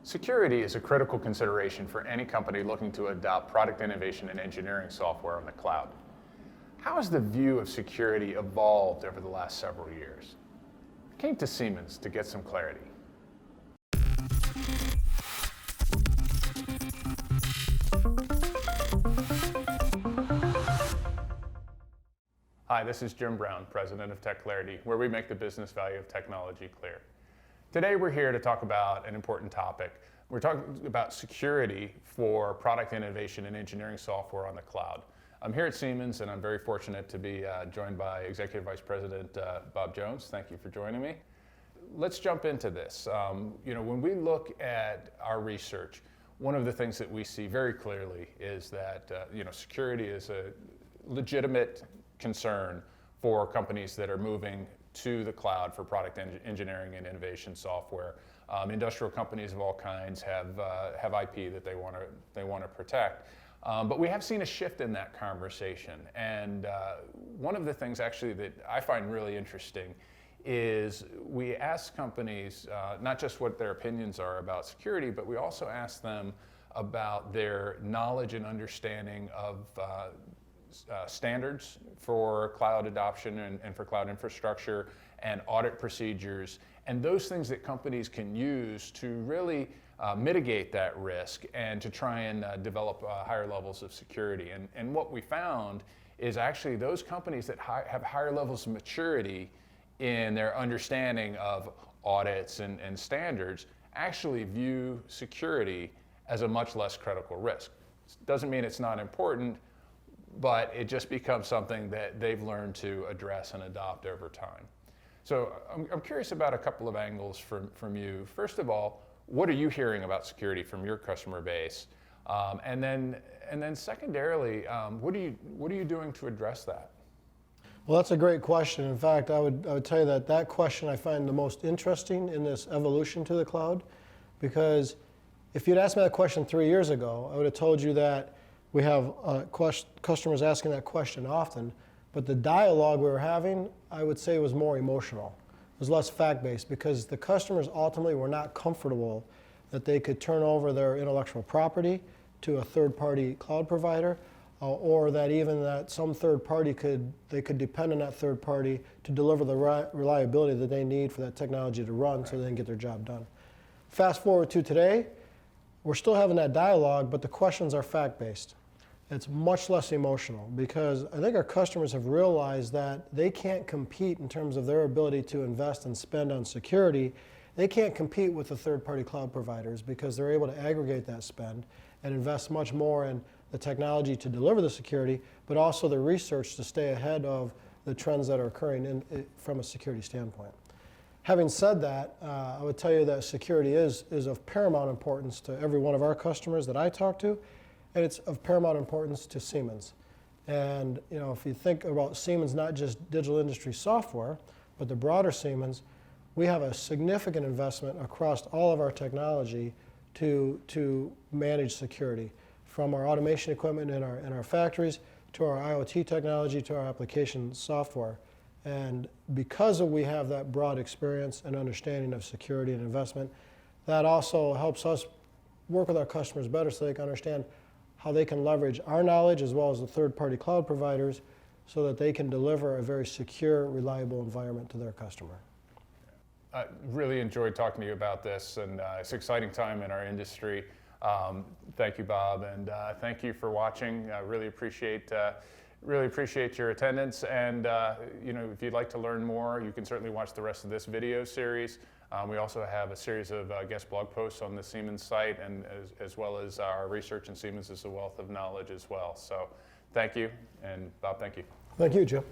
Security is a critical consideration for any company looking to adopt product innovation and engineering software on the cloud. How has the view of security evolved over the last several years? I came to Siemens to get some clarity. Hi, this is Jim Brown, President of Tech-Clarity, where we make the business value of technology clear. Today we're here to talk about an important topic. We're talking about security for product innovation and engineering software on the cloud. I'm here at Siemens and I'm very fortunate to be joined by Executive Vice President Bob Jones. Thank you for joining me. Let's jump into this. When we look at our research, one of the things that we see very clearly is that security is a legitimate concern for companies that are moving to the cloud for product engineering and innovation software. Industrial companies of all kinds have IP that they want to protect. But we have seen a shift in that conversation. And one of the things actually that I find really interesting is we ask companies not just what their opinions are about security, but we also ask them about their knowledge and understanding of standards for cloud adoption and for cloud infrastructure and audit procedures, and those things that companies can use to really mitigate that risk and to try and develop higher levels of security. And what we found is actually those companies that have higher levels of maturity in their understanding of audits and standards actually view security as a much less critical risk. Doesn't mean it's not important, but it just becomes something that they've learned to address and adopt over time. So I'm curious about a couple of angles from you. First of all, what are you hearing about security from your customer base? And then secondarily, what are you doing to address that? Well, that's a great question. In fact, I would tell you that question I find the most interesting in this evolution to the cloud, because if you'd asked me that question 3 years ago, I would have told you that we have customers asking that question often, but the dialogue we were having, I would say, was more emotional. It was less fact-based because the customers ultimately were not comfortable that they could turn over their intellectual property to a third-party cloud provider, or that even that some third party could depend on that third party to deliver the reliability that they need for that technology to run so they can get their job done. Fast forward to today, we're still having that dialogue, but the questions are fact-based. It's much less emotional because I think our customers have realized that they can't compete in terms of their ability to invest and spend on security. They can't compete with the third-party cloud providers because they're able to aggregate that spend and invest much more in the technology to deliver the security, but also the research to stay ahead of the trends that are occurring from a security standpoint. Having said that, I would tell you that security is of paramount importance to every one of our customers that I talk to, and it's of paramount importance to Siemens. And if you think about Siemens, not just digital industry software, but the broader Siemens, we have a significant investment across all of our technology to manage security, from our automation equipment in our factories to our IoT technology to our application software. And because we have that broad experience and understanding of security and investment, that also helps us work with our customers better so they can understand how they can leverage our knowledge as well as the third-party cloud providers so that they can deliver a very secure, reliable environment to their customer. I really enjoyed talking to you about this, and it's an exciting time in our industry. Thank you, Bob, and thank you for watching. I really appreciate your attendance, and if you'd like to learn more, you can certainly watch the rest of this video series. We also have a series of guest blog posts on the Siemens site, and as well as our research in Siemens is a wealth of knowledge as well. So thank you, and Bob, thank you. Thank you, Joe.